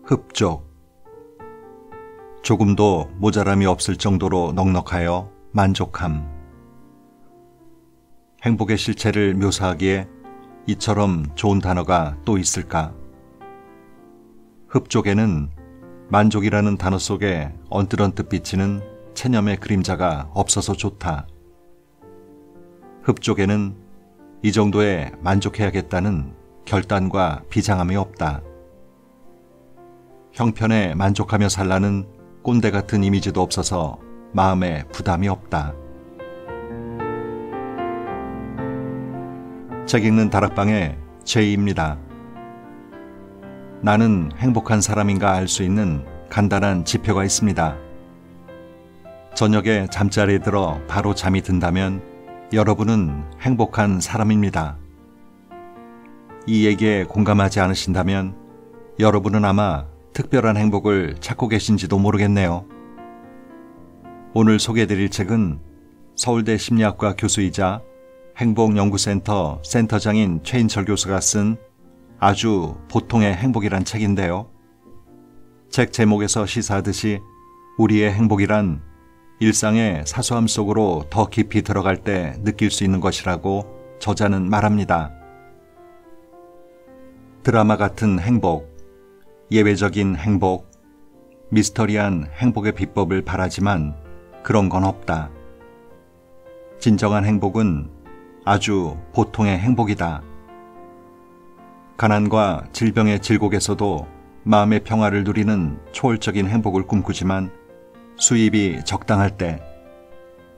흡족. 조금도 모자람이 없을 정도로 넉넉하여 만족함. 행복의 실체를 묘사하기에 이처럼 좋은 단어가 또 있을까? 흡족에는 만족이라는 단어 속에 언뜻언뜻 비치는 체념의 그림자가 없어서 좋다. 흡족에는 이 정도에 만족해야겠다는 결단과 비장함이 없다. 형편에 만족하며 살라는 꼰대 같은 이미지도 없어서 마음에 부담이 없다. 책 읽는 다락방의 제이입니다. 나는 행복한 사람인가 알 수 있는 간단한 지표가 있습니다. 저녁에 잠자리에 들어 바로 잠이 든다면 여러분은 행복한 사람입니다. 이 얘기에 공감하지 않으신다면 여러분은 아마 특별한 행복을 찾고 계신지도 모르겠네요. 오늘 소개해드릴 책은 서울대 심리학과 교수이자 행복연구센터 센터장인 최인철 교수가 쓴 아주 보통의 행복이란 책인데요. 책 제목에서 시사하듯이 우리의 행복이란 일상의 사소함 속으로 더 깊이 들어갈 때 느낄 수 있는 것이라고 저자는 말합니다. 드라마 같은 행복, 예외적인 행복, 미스터리한 행복의 비법을 바라지만 그런 건 없다. 진정한 행복은 아주 보통의 행복이다. 가난과 질병의 질곡에서도 마음의 평화를 누리는 초월적인 행복을 꿈꾸지만 수입이 적당할 때,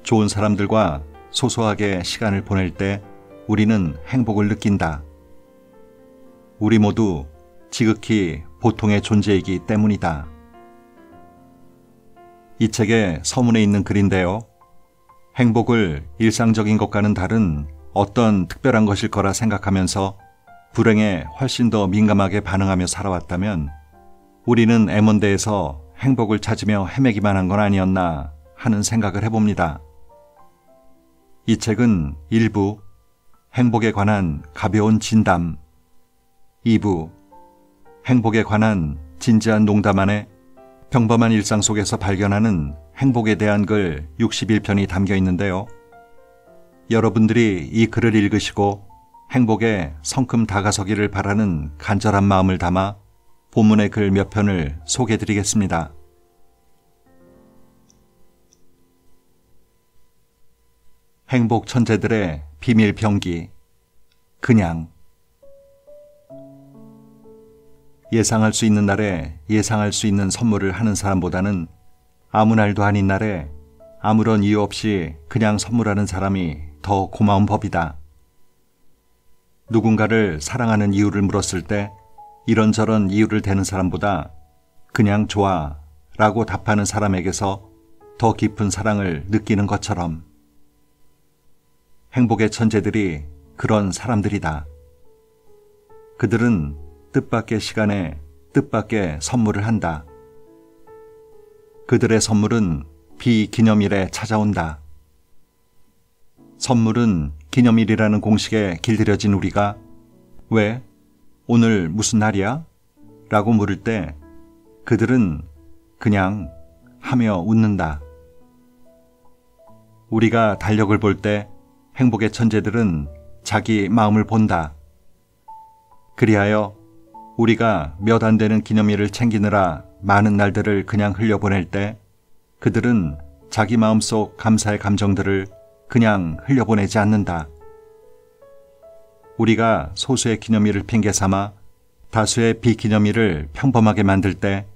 좋은 사람들과 소소하게 시간을 보낼 때 우리는 행복을 느낀다. 우리 모두 지극히 보통의 존재이기 때문이다. 이 책의 서문에 있는 글인데요. 행복을 일상적인 것과는 다른 어떤 특별한 것일 거라 생각하면서 불행에 훨씬 더 민감하게 반응하며 살아왔다면 우리는 M1대에서 행복을 찾으며 헤매기만 한 건 아니었나 하는 생각을 해봅니다. 이 책은 1부 행복에 관한 가벼운 진담, 2부 행복에 관한 진지한 농담 안에 평범한 일상 속에서 발견하는 행복에 대한 글 61편이 담겨 있는데요. 여러분들이 이 글을 읽으시고 행복에 성큼 다가서기를 바라는 간절한 마음을 담아 본문의 글 몇 편을 소개해드리겠습니다. 행복 천재들의 비밀 병기. 그냥. 예상할 수 있는 날에 예상할 수 있는 선물을 하는 사람보다는 아무 날도 아닌 날에 아무런 이유 없이 그냥 선물하는 사람이 더 고마운 법이다. 누군가를 사랑하는 이유를 물었을 때 이런저런 이유를 대는 사람보다 그냥 좋아 라고 답하는 사람에게서 더 깊은 사랑을 느끼는 것처럼 행복의 천재들이 그런 사람들이다. 그들은 뜻밖의 시간에 뜻밖의 선물을 한다. 그들의 선물은 비기념일에 찾아온다. 선물은 기념일이라는 공식에 길들여진 우리가 왜? 오늘 무슨 날이야? 라고 물을 때 그들은 그냥 하며 웃는다. 우리가 달력을 볼 때 행복의 천재들은 자기 마음을 본다. 그리하여 우리가 몇 안 되는 기념일을 챙기느라 많은 날들을 그냥 흘려보낼 때 그들은 자기 마음속 감사의 감정들을 그냥 흘려보내지 않는다. 우리가 소수의 기념일을 핑계 삼아 다수의 비기념일을 평범하게 만들 때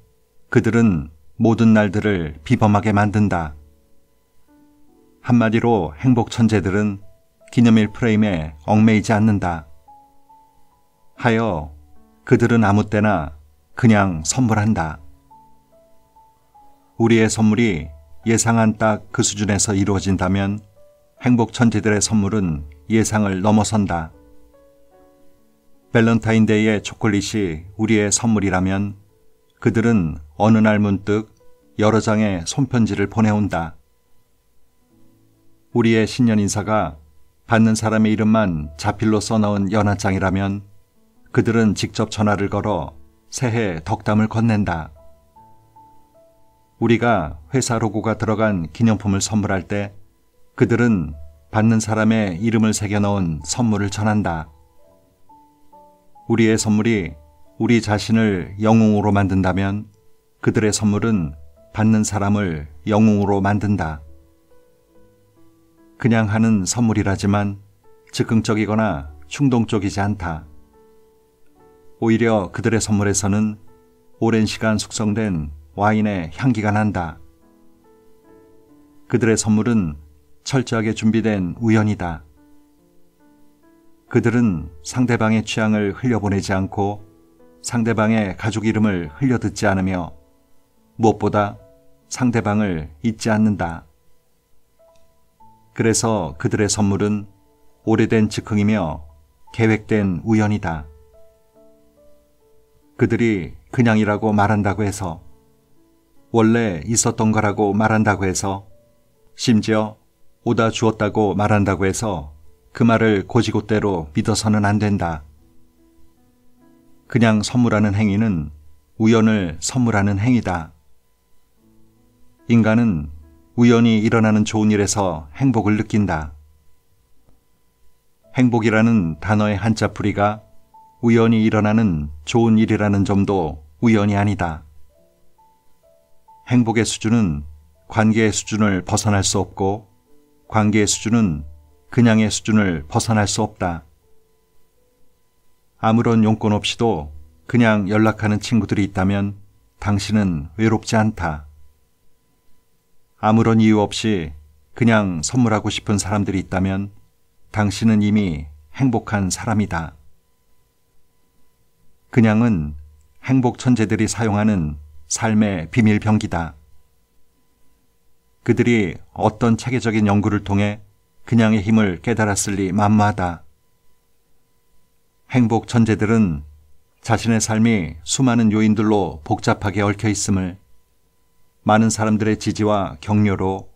그들은 모든 날들을 비범하게 만든다. 한마디로 행복 천재들은 기념일 프레임에 얽매이지 않는다. 하여 그들은 아무 때나 그냥 선물한다. 우리의 선물이 예상한 딱 그 수준에서 이루어진다면 행복 천재들의 선물은 예상을 넘어선다. 밸런타인데이의 초콜릿이 우리의 선물이라면 그들은 어느 날 문득 여러 장의 손편지를 보내온다. 우리의 신년 인사가 받는 사람의 이름만 자필로 써넣은 연한장이라면 그들은 직접 전화를 걸어 새해 덕담을 건넨다. 우리가 회사 로고가 들어간 기념품을 선물할 때 그들은 받는 사람의 이름을 새겨넣은 선물을 전한다. 우리의 선물이 우리 자신을 영웅으로 만든다면 그들의 선물은 받는 사람을 영웅으로 만든다. 그냥 하는 선물이라지만 즉흥적이거나 충동적이지 않다. 오히려 그들의 선물에서는 오랜 시간 숙성된 와인의 향기가 난다. 그들의 선물은 철저하게 준비된 우연이다. 그들은 상대방의 취향을 흘려보내지 않고 상대방의 가족 이름을 흘려듣지 않으며 무엇보다 상대방을 잊지 않는다. 그래서 그들의 선물은 오래된 즉흥이며 계획된 우연이다. 그들이 그냥이라고 말한다고 해서, 원래 있었던 거라고 말한다고 해서, 심지어 오다 주었다고 말한다고 해서 그 말을 곧이곧대로 믿어서는 안 된다. 그냥 선물하는 행위는 우연을 선물하는 행위다. 인간은 우연히 일어나는 좋은 일에서 행복을 느낀다. 행복이라는 단어의 한자풀이가 우연히 일어나는 좋은 일이라는 점도 우연이 아니다. 행복의 수준은 관계의 수준을 벗어날 수 없고 관계의 수준은 그냥의 수준을 벗어날 수 없다. 아무런 용건 없이도 그냥 연락하는 친구들이 있다면 당신은 외롭지 않다. 아무런 이유 없이 그냥 선물하고 싶은 사람들이 있다면 당신은 이미 행복한 사람이다. 그냥은 행복 천재들이 사용하는 삶의 비밀병기다. 그들이 어떤 체계적인 연구를 통해 그냥의 힘을 깨달았을 리 만무하다. 행복 천재들은 자신의 삶이 수많은 요인들로 복잡하게 얽혀 있음을 많은 사람들의 지지와 격려로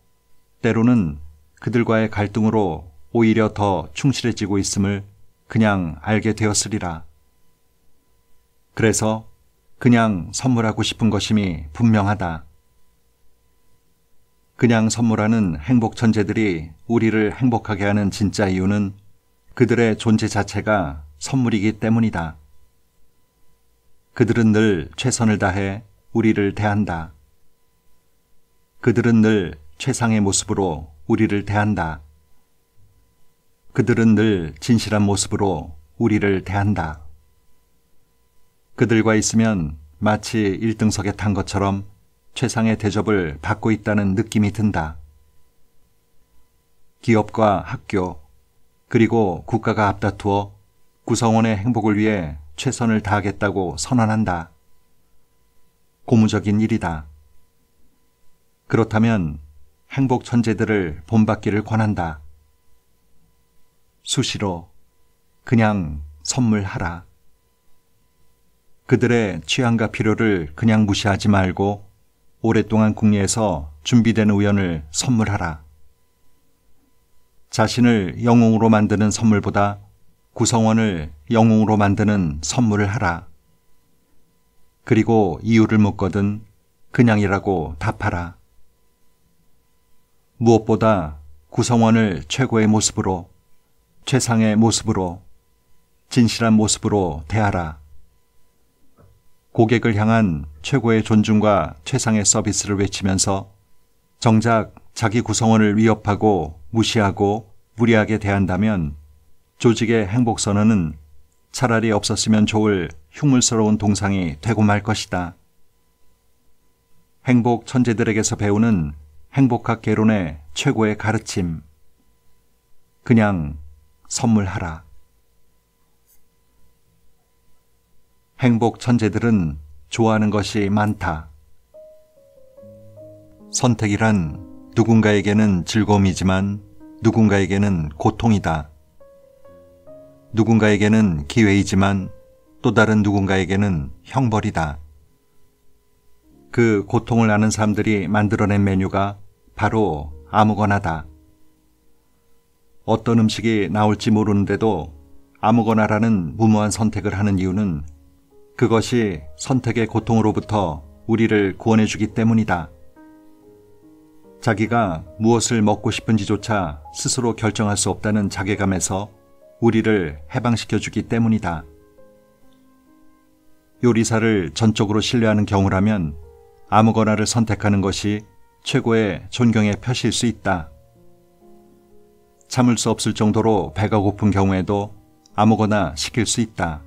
때로는 그들과의 갈등으로 오히려 더 충실해지고 있음을 그냥 알게 되었으리라. 그래서 그냥 선물하고 싶은 것임이 분명하다. 그냥 선물하는 행복 천재들이 우리를 행복하게 하는 진짜 이유는 그들의 존재 자체가 선물이기 때문이다. 그들은 늘 최선을 다해 우리를 대한다. 그들은 늘 최상의 모습으로 우리를 대한다. 그들은 늘 진실한 모습으로 우리를 대한다. 그들과 있으면 마치 1등석에 탄 것처럼 최상의 대접을 받고 있다는 느낌이 든다. 기업과 학교, 그리고 국가가 앞다투어 구성원의 행복을 위해 최선을 다하겠다고 선언한다. 고무적인 일이다. 그렇다면 행복 천재들을 본받기를 권한다. 수시로 그냥 선물하라. 그들의 취향과 필요를 그냥 무시하지 말고 오랫동안 궁리해서 준비된 우연을 선물하라. 자신을 영웅으로 만드는 선물보다 구성원을 영웅으로 만드는 선물을 하라. 그리고 이유를 묻거든 그냥이라고 답하라. 무엇보다 구성원을 최고의 모습으로, 최상의 모습으로, 진실한 모습으로 대하라. 고객을 향한 최고의 존중과 최상의 서비스를 외치면서 정작 자기 구성원을 위협하고 무시하고 무리하게 대한다면 조직의 행복선언은 차라리 없었으면 좋을 흉물스러운 동상이 되고 말 것이다. 행복 천재들에게서 배우는 행복학 개론의 최고의 가르침. 그냥 선물하라. 행복 천재들은 좋아하는 것이 많다. 선택이란 누군가에게는 즐거움이지만 누군가에게는 고통이다. 누군가에게는 기회이지만 또 다른 누군가에게는 형벌이다. 그 고통을 아는 사람들이 만들어낸 메뉴가 바로 아무거나다. 어떤 음식이 나올지 모르는데도 아무거나라는 무모한 선택을 하는 이유는 그것이 선택의 고통으로부터 우리를 구원해주기 때문이다. 자기가 무엇을 먹고 싶은지조차 스스로 결정할 수 없다는 자괴감에서 우리를 해방시켜주기 때문이다. 요리사를 전적으로 신뢰하는 경우라면 아무거나를 선택하는 것이 최고의 존경의 표시일 수 있다. 참을 수 없을 정도로 배가 고픈 경우에도 아무거나 시킬 수 있다.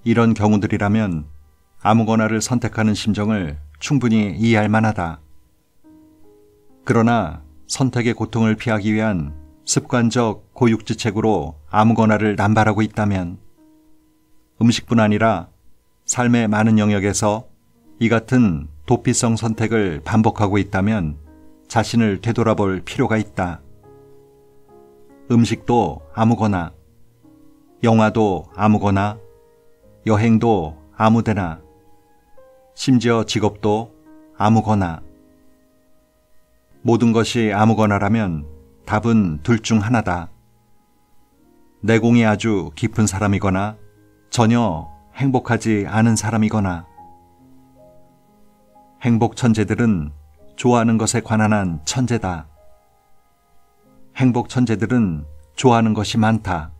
이런 경우들이라면 아무거나를 선택하는 심정을 충분히 이해할 만하다. 그러나 선택의 고통을 피하기 위한 습관적 고육지책으로 아무거나를 남발하고 있다면, 음식뿐 아니라 삶의 많은 영역에서 이 같은 도피성 선택을 반복하고 있다면 자신을 되돌아볼 필요가 있다. 음식도 아무거나, 영화도 아무거나, 여행도 아무데나, 심지어 직업도 아무거나. 모든 것이 아무거나라면 답은 둘 중 하나다. 내공이 아주 깊은 사람이거나 전혀 행복하지 않은 사람이거나. 행복 천재들은 좋아하는 것에 관한 한 천재다. 행복 천재들은 좋아하는 것이 많다.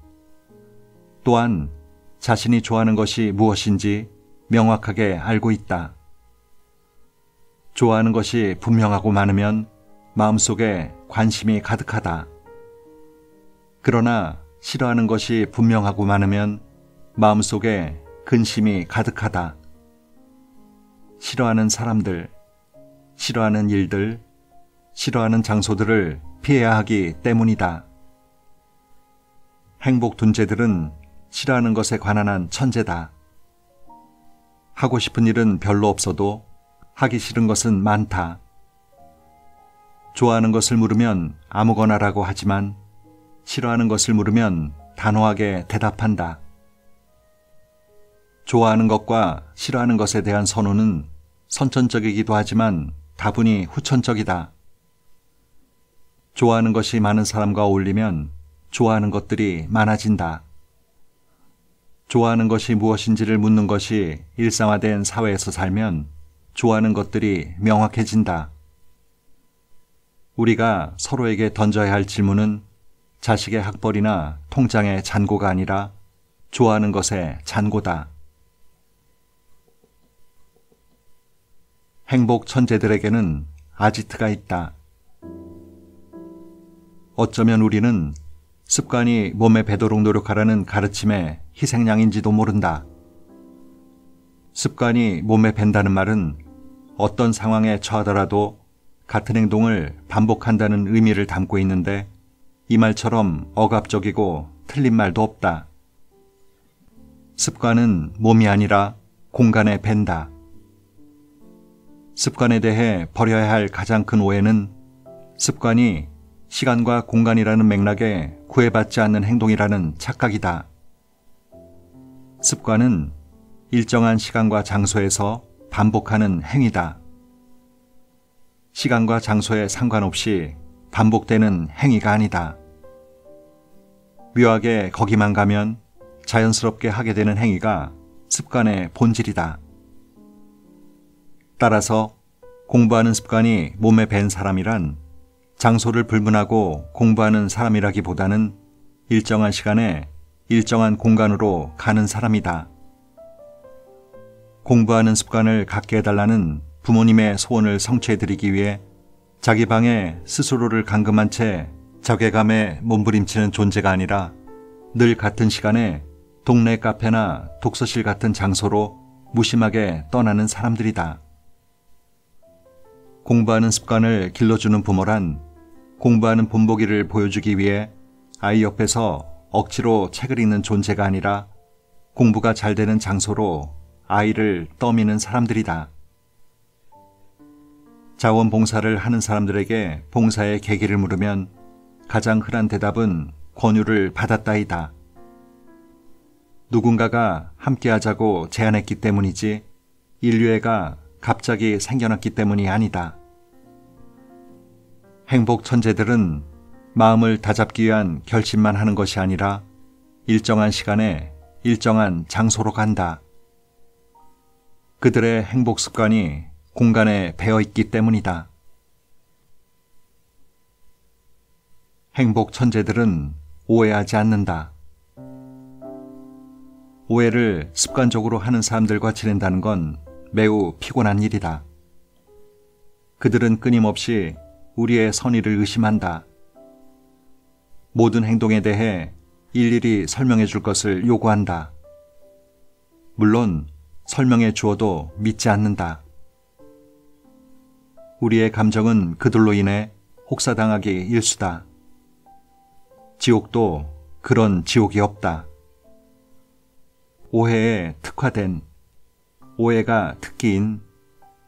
또한 자신이 좋아하는 것이 무엇인지 명확하게 알고 있다. 좋아하는 것이 분명하고 많으면 마음속에 관심이 가득하다. 그러나 싫어하는 것이 분명하고 많으면 마음속에 근심이 가득하다. 싫어하는 사람들, 싫어하는 일들, 싫어하는 장소들을 피해야 하기 때문이다. 행복 둔재들은 싫어하는 것에 관한 한 천재다. 하고 싶은 일은 별로 없어도 하기 싫은 것은 많다. 좋아하는 것을 물으면 아무거나라고 하지만 싫어하는 것을 물으면 단호하게 대답한다. 좋아하는 것과 싫어하는 것에 대한 선호는 선천적이기도 하지만 다분히 후천적이다. 좋아하는 것이 많은 사람과 어울리면 좋아하는 것들이 많아진다. 좋아하는 것이 무엇인지를 묻는 것이 일상화된 사회에서 살면 좋아하는 것들이 명확해진다. 우리가 서로에게 던져야 할 질문은 자식의 학벌이나 통장의 잔고가 아니라 좋아하는 것의 잔고다. 행복 천재들에게는 아지트가 있다. 어쩌면 우리는 습관이 몸에 배도록 노력하라는 가르침의 희생양인지도 모른다. 습관이 몸에 밴다는 말은 어떤 상황에 처하더라도 같은 행동을 반복한다는 의미를 담고 있는데 이 말처럼 억압적이고 틀린 말도 없다. 습관은 몸이 아니라 공간에 밴다. 습관에 대해 버려야 할 가장 큰 오해는 습관이 시간과 공간이라는 맥락에 구애받지 않는 행동이라는 착각이다. 습관은 일정한 시간과 장소에서 반복하는 행위다. 시간과 장소에 상관없이 반복되는 행위가 아니다. 묘하게 거기만 가면 자연스럽게 하게 되는 행위가 습관의 본질이다. 따라서 공부하는 습관이 몸에 밴 사람이란 장소를 불문하고 공부하는 사람이라기보다는 일정한 시간에 일정한 공간으로 가는 사람이다. 공부하는 습관을 갖게 해달라는 부모님의 소원을 성취해드리기 위해 자기 방에 스스로를 감금한 채 자괴감에 몸부림치는 존재가 아니라 늘 같은 시간에 동네 카페나 독서실 같은 장소로 무심하게 떠나는 사람들이다. 공부하는 습관을 길러주는 부모란 공부하는 본보기를 보여주기 위해 아이 옆에서 억지로 책을 읽는 존재가 아니라 공부가 잘 되는 장소로 아이를 떠미는 사람들이다. 자원봉사를 하는 사람들에게 봉사의 계기를 물으면 가장 흔한 대답은 권유를 받았다이다. 누군가가 함께하자고 제안했기 때문이지 인류애가 갑자기 생겨났기 때문이 아니다. 행복 천재들은 마음을 다잡기 위한 결심만 하는 것이 아니라 일정한 시간에 일정한 장소로 간다. 그들의 행복 습관이 공간에 배어 있기 때문이다. 행복 천재들은 오해하지 않는다. 오해를 습관적으로 하는 사람들과 지낸다는 건 매우 피곤한 일이다. 그들은 끊임없이 우리의 선의를 의심한다. 모든 행동에 대해 일일이 설명해 줄 것을 요구한다. 물론 설명해 주어도 믿지 않는다. 우리의 감정은 그들로 인해 혹사당하기 일수다. 지옥도 그런 지옥이 없다. 오해에 특화된, 오해가 특기인,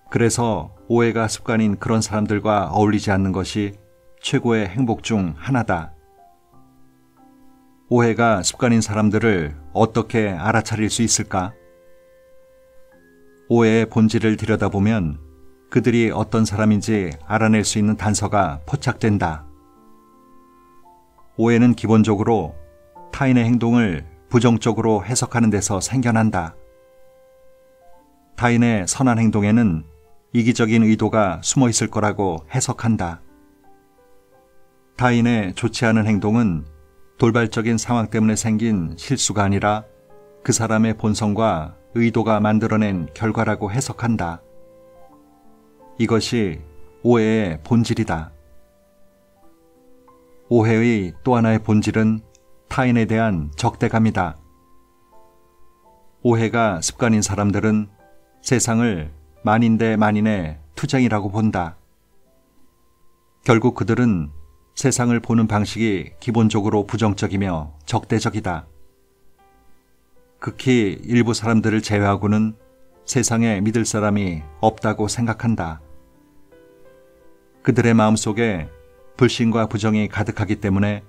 그래서 오해가 습관인 그런 사람들과 어울리지 않는 것이 최고의 행복 중 하나다. 오해가 습관인 사람들을 어떻게 알아차릴 수 있을까? 오해의 본질을 들여다보면 그들이 어떤 사람인지 알아낼 수 있는 단서가 포착된다. 오해는 기본적으로 타인의 행동을 부정적으로 해석하는 데서 생겨난다. 타인의 선한 행동에는 이기적인 의도가 숨어 있을 거라고 해석한다. 타인의 좋지 않은 행동은 돌발적인 상황 때문에 생긴 실수가 아니라 그 사람의 본성과 의도가 만들어낸 결과라고 해석한다. 이것이 오해의 본질이다. 오해의 또 하나의 본질은 타인에 대한 적대감이다. 오해가 습관인 사람들은 세상을 만인 대 만인의 투쟁이라고 본다. 결국 그들은 세상을 보는 방식이 기본적으로 부정적이며 적대적이다. 극히 일부 사람들을 제외하고는 세상에 믿을 사람이 없다고 생각한다. 그들의 마음속에 불신과 부정이 가득하기 때문에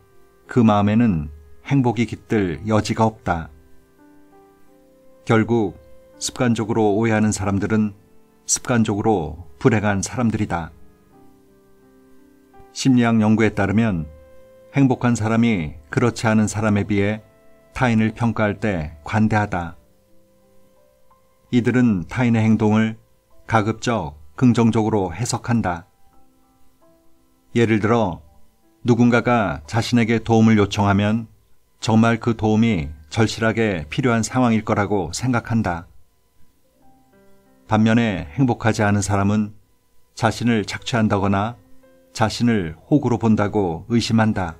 그 마음에는 행복이 깃들 여지가 없다. 결국 습관적으로 오해하는 사람들은 습관적으로 불행한 사람들이다. 심리학 연구에 따르면 행복한 사람이 그렇지 않은 사람에 비해 타인을 평가할 때 관대하다. 이들은 타인의 행동을 가급적 긍정적으로 해석한다. 예를 들어 누군가가 자신에게 도움을 요청하면 정말 그 도움이 절실하게 필요한 상황일 거라고 생각한다. 반면에 행복하지 않은 사람은 자신을 착취한다거나 자신을 호구로 본다고 의심한다.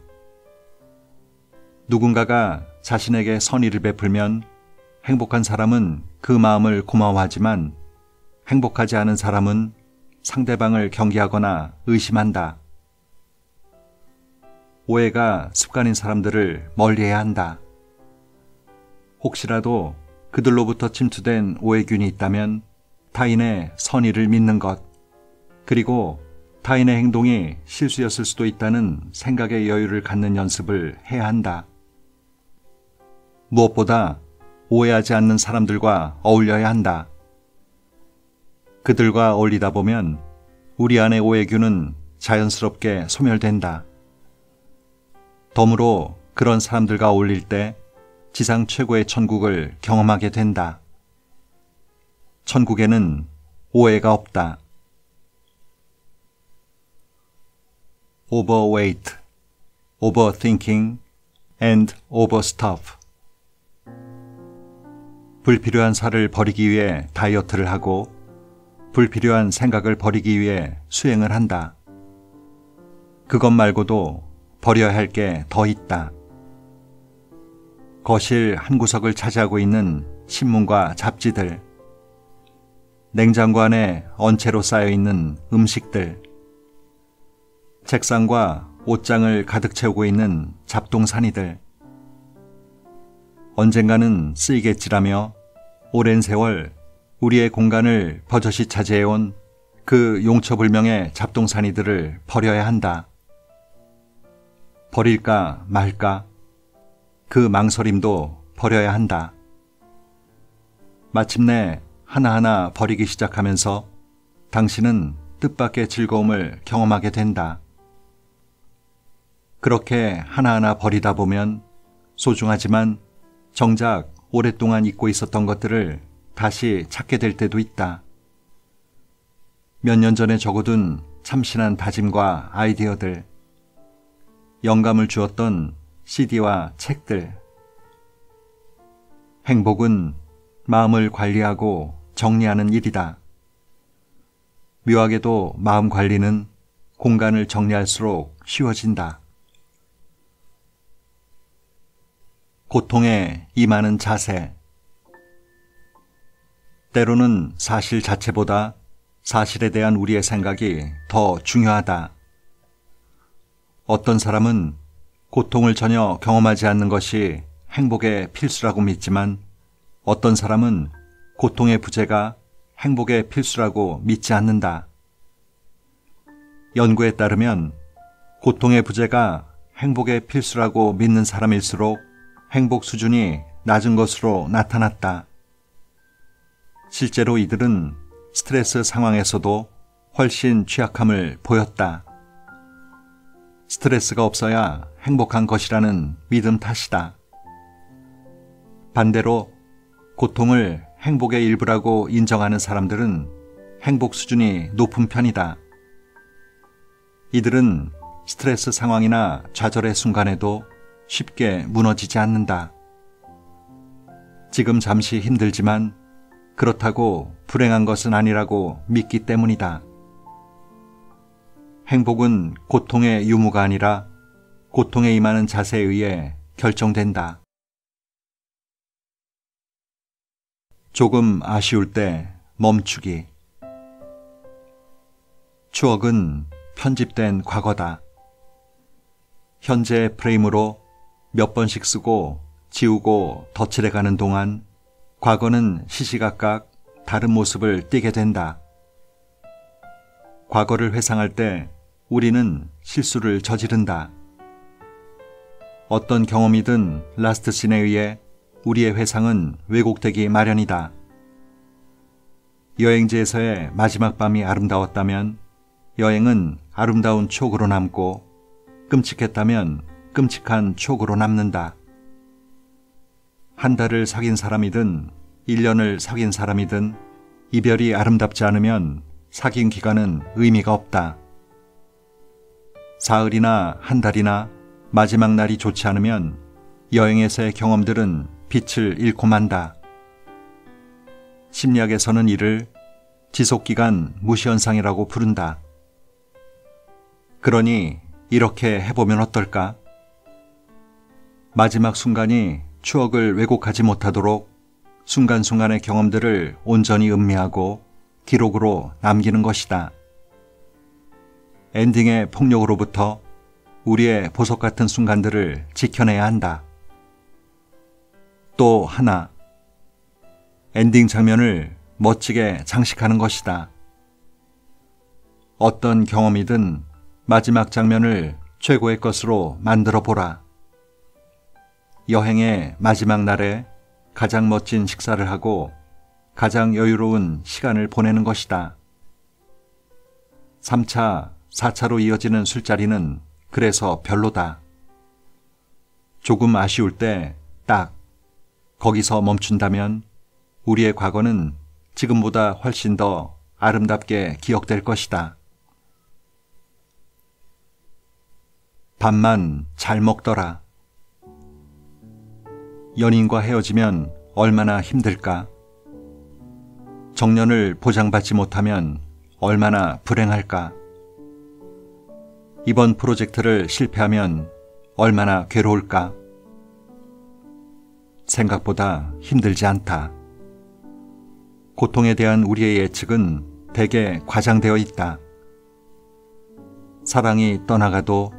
누군가가 자신에게 선의를 베풀면 행복한 사람은 그 마음을 고마워하지만 행복하지 않은 사람은 상대방을 경계하거나 의심한다. 오해가 습관인 사람들을 멀리해야 한다. 혹시라도 그들로부터 침투된 오해균이 있다면 타인의 선의를 믿는 것, 그리고 타인의 행동이 실수였을 수도 있다는 생각의 여유를 갖는 연습을 해야 한다. 무엇보다 오해하지 않는 사람들과 어울려야 한다. 그들과 어울리다 보면 우리 안의 오해균은 자연스럽게 소멸된다. 덤으로 그런 사람들과 어울릴 때 지상 최고의 천국을 경험하게 된다. 천국에는 오해가 없다. Overweight, Overthinking, and Overstuff. 불필요한 살을 버리기 위해 다이어트를 하고 불필요한 생각을 버리기 위해 수행을 한다. 그것 말고도 버려야 할 게 더 있다. 거실 한 구석을 차지하고 있는 신문과 잡지들, 냉장고 안에 언체로 쌓여있는 음식들, 책상과 옷장을 가득 채우고 있는 잡동사니들. 언젠가는 쓰이겠지라며 오랜 세월 우리의 공간을 버젓이 차지해온 그 용처불명의 잡동사니들을 버려야 한다. 버릴까 말까? 그 망설임도 버려야 한다. 마침내 하나하나 버리기 시작하면서 당신은 뜻밖의 즐거움을 경험하게 된다. 그렇게 하나하나 버리다 보면 소중하지만 정작 오랫동안 잊고 있었던 것들을 다시 찾게 될 때도 있다. 몇 년 전에 적어둔 참신한 다짐과 아이디어들, 영감을 주었던 CD와 책들. 행복은 마음을 관리하고 정리하는 일이다. 묘하게도 마음 관리는 공간을 정리할수록 쉬워진다. 고통에 임하는 자세. 때로는 사실 자체보다 사실에 대한 우리의 생각이 더 중요하다. 어떤 사람은 고통을 전혀 경험하지 않는 것이 행복의 필수라고 믿지만 어떤 사람은 고통의 부재가 행복의 필수라고 믿지 않는다. 연구에 따르면 고통의 부재가 행복의 필수라고 믿는 사람일수록 행복 수준이 낮은 것으로 나타났다. 실제로 이들은 스트레스 상황에서도 훨씬 취약함을 보였다. 스트레스가 없어야 행복한 것이라는 믿음 탓이다. 반대로 고통을 행복의 일부라고 인정하는 사람들은 행복 수준이 높은 편이다. 이들은 스트레스 상황이나 좌절의 순간에도 쉽게 무너지지 않는다. 지금 잠시 힘들지만 그렇다고 불행한 것은 아니라고 믿기 때문이다. 행복은 고통의 유무가 아니라 고통에 임하는 자세에 의해 결정된다. 조금 아쉬울 때 멈추기. 추억은 편집된 과거다. 현재 프레임으로 몇 번씩 쓰고 지우고 덧칠해가는 동안 과거는 시시각각 다른 모습을 띠게 된다. 과거를 회상할 때 우리는 실수를 저지른다. 어떤 경험이든 라스트 씬에 의해 우리의 회상은 왜곡되기 마련이다. 여행지에서의 마지막 밤이 아름다웠다면 여행은 아름다운 추억으로 남고 끔찍했다면 끔찍한 추억으로 남는다. 한 달을 사귄 사람이든 1년을 사귄 사람이든 이별이 아름답지 않으면 사귄 기간은 의미가 없다. 사흘이나 한 달이나 마지막 날이 좋지 않으면 여행에서의 경험들은 빛을 잃고 만다. 심리학에서는 이를 지속기간 무시현상이라고 부른다. 그러니 이렇게 해보면 어떨까? 마지막 순간이 추억을 왜곡하지 못하도록 순간순간의 경험들을 온전히 음미하고 기록으로 남기는 것이다. 엔딩의 폭력으로부터 우리의 보석 같은 순간들을 지켜내야 한다. 또 하나, 엔딩 장면을 멋지게 장식하는 것이다. 어떤 경험이든 마지막 장면을 최고의 것으로 만들어 보라. 여행의 마지막 날에 가장 멋진 식사를 하고 가장 여유로운 시간을 보내는 것이다. 3차, 4차로 이어지는 술자리는 그래서 별로다. 조금 아쉬울 때 딱 거기서 멈춘다면 우리의 과거는 지금보다 훨씬 더 아름답게 기억될 것이다. 밥만 잘 먹더라. 연인과 헤어지면 얼마나 힘들까? 정년을 보장받지 못하면 얼마나 불행할까? 이번 프로젝트를 실패하면 얼마나 괴로울까? 생각보다 힘들지 않다. 고통에 대한 우리의 예측은 대개 과장되어 있다. 사랑이 떠나가도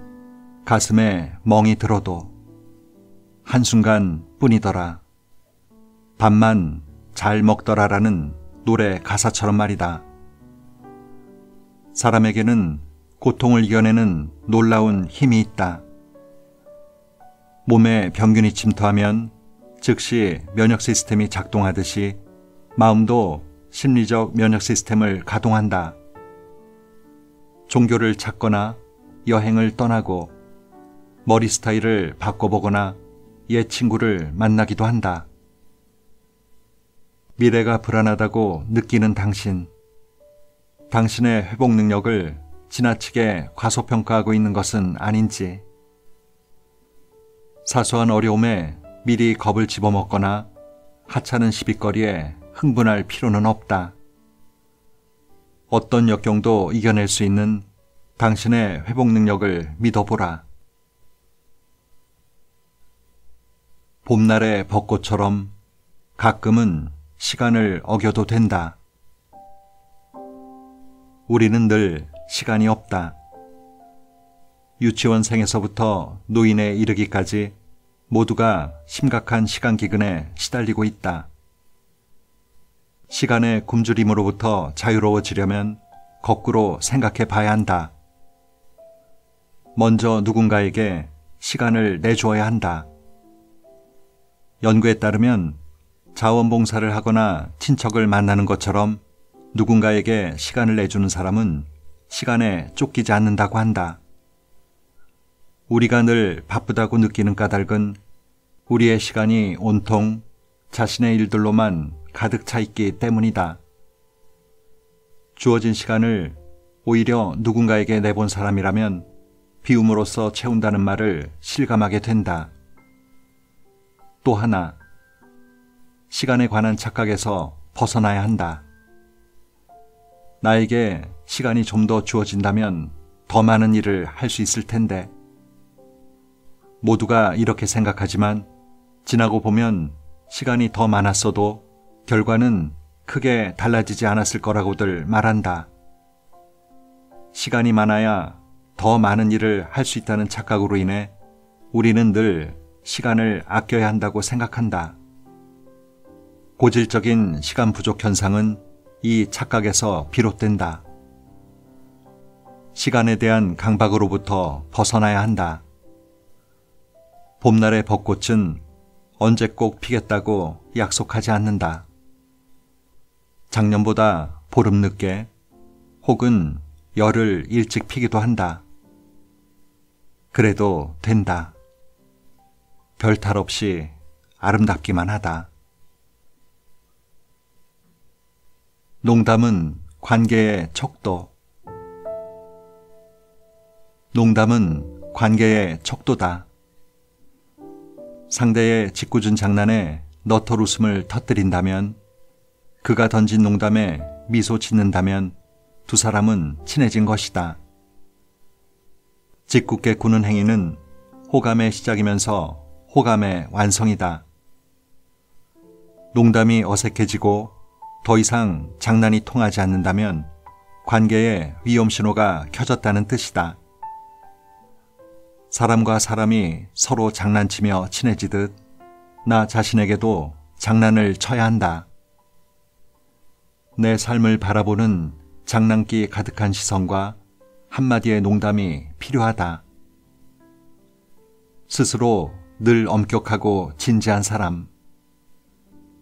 가슴에 멍이 들어도 한순간 뿐이더라. 밥만 잘 먹더라라는 노래 가사처럼 말이다. 사람에게는 고통을 이겨내는 놀라운 힘이 있다. 몸에 병균이 침투하면 즉시 면역 시스템이 작동하듯이 마음도 심리적 면역 시스템을 가동한다. 종교를 찾거나 여행을 떠나고 머리 스타일을 바꿔보거나 옛 친구를 만나기도 한다. 미래가 불안하다고 느끼는 당신. 당신의 회복 능력을 지나치게 과소평가하고 있는 것은 아닌지. 사소한 어려움에 미리 겁을 집어먹거나 하찮은 시비거리에 흥분할 필요는 없다. 어떤 역경도 이겨낼 수 있는 당신의 회복 능력을 믿어보라. 봄날의 벚꽃처럼 가끔은 시간을 어겨도 된다. 우리는 늘 시간이 없다. 유치원생에서부터 노인에 이르기까지 모두가 심각한 시간 기근에 시달리고 있다. 시간의 굶주림으로부터 자유로워지려면 거꾸로 생각해 봐야 한다. 먼저 누군가에게 시간을 내주어야 한다. 연구에 따르면 자원봉사를 하거나 친척을 만나는 것처럼 누군가에게 시간을 내주는 사람은 시간에 쫓기지 않는다고 한다. 우리가 늘 바쁘다고 느끼는 까닭은 우리의 시간이 온통 자신의 일들로만 가득 차 있기 때문이다. 주어진 시간을 오히려 누군가에게 내본 사람이라면 비움으로써 채운다는 말을 실감하게 된다. 또 하나, 시간에 관한 착각에서 벗어나야 한다. 나에게 시간이 좀 더 주어진다면 더 많은 일을 할 수 있을 텐데. 모두가 이렇게 생각하지만 지나고 보면 시간이 더 많았어도 결과는 크게 달라지지 않았을 거라고들 말한다. 시간이 많아야 더 많은 일을 할 수 있다는 착각으로 인해 우리는 늘 시간을 아껴야 한다고 생각한다. 고질적인 시간 부족 현상은 이 착각에서 비롯된다. 시간에 대한 강박으로부터 벗어나야 한다. 봄날의 벚꽃은 언제 꼭 피겠다고 약속하지 않는다. 작년보다 보름 늦게 혹은 열흘 일찍 피기도 한다. 그래도 된다. 별 탈 없이 아름답기만 하다. 농담은 관계의 척도. 농담은 관계의 척도다. 상대의 짓궂은 장난에 너털 웃음을 터뜨린다면, 그가 던진 농담에 미소 짓는다면 두 사람은 친해진 것이다. 짓궂게 구는 행위는 호감의 시작이면서 호감의 완성이다. 농담이 어색해지고 더 이상 장난이 통하지 않는다면 관계에 위험 신호가 켜졌다는 뜻이다. 사람과 사람이 서로 장난치며 친해지듯 나 자신에게도 장난을 쳐야 한다. 내 삶을 바라보는 장난기 가득한 시선과 한마디의 농담이 필요하다. 스스로 늘 엄격하고 진지한 사람,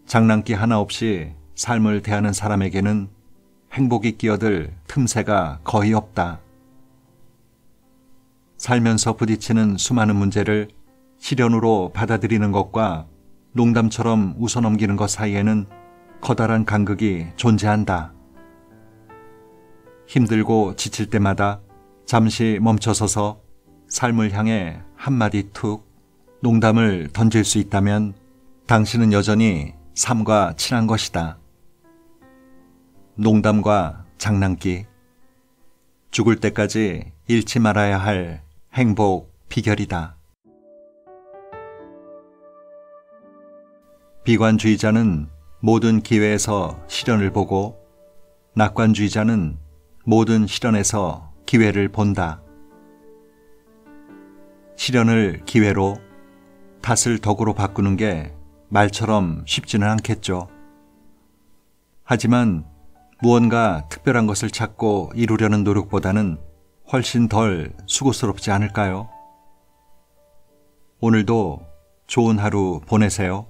장난기 하나 없이 삶을 대하는 사람에게는 행복이 끼어들 틈새가 거의 없다. 살면서 부딪히는 수많은 문제를 시련으로 받아들이는 것과 농담처럼 웃어넘기는 것 사이에는 커다란 간극이 존재한다. 힘들고 지칠 때마다 잠시 멈춰서서 삶을 향해 한마디 툭 농담을 던질 수 있다면 당신은 여전히 삶과 친한 것이다. 농담과 장난기, 죽을 때까지 잃지 말아야 할 행복 비결이다. 비관주의자는 모든 기회에서 시련을 보고 낙관주의자는 모든 시련에서 기회를 본다. 시련을 기회로, 탓을 덕으로 바꾸는 게 말처럼 쉽지는 않겠죠. 하지만 무언가 특별한 것을 찾고 이루려는 노력보다는 훨씬 덜 수고스럽지 않을까요? 오늘도 좋은 하루 보내세요.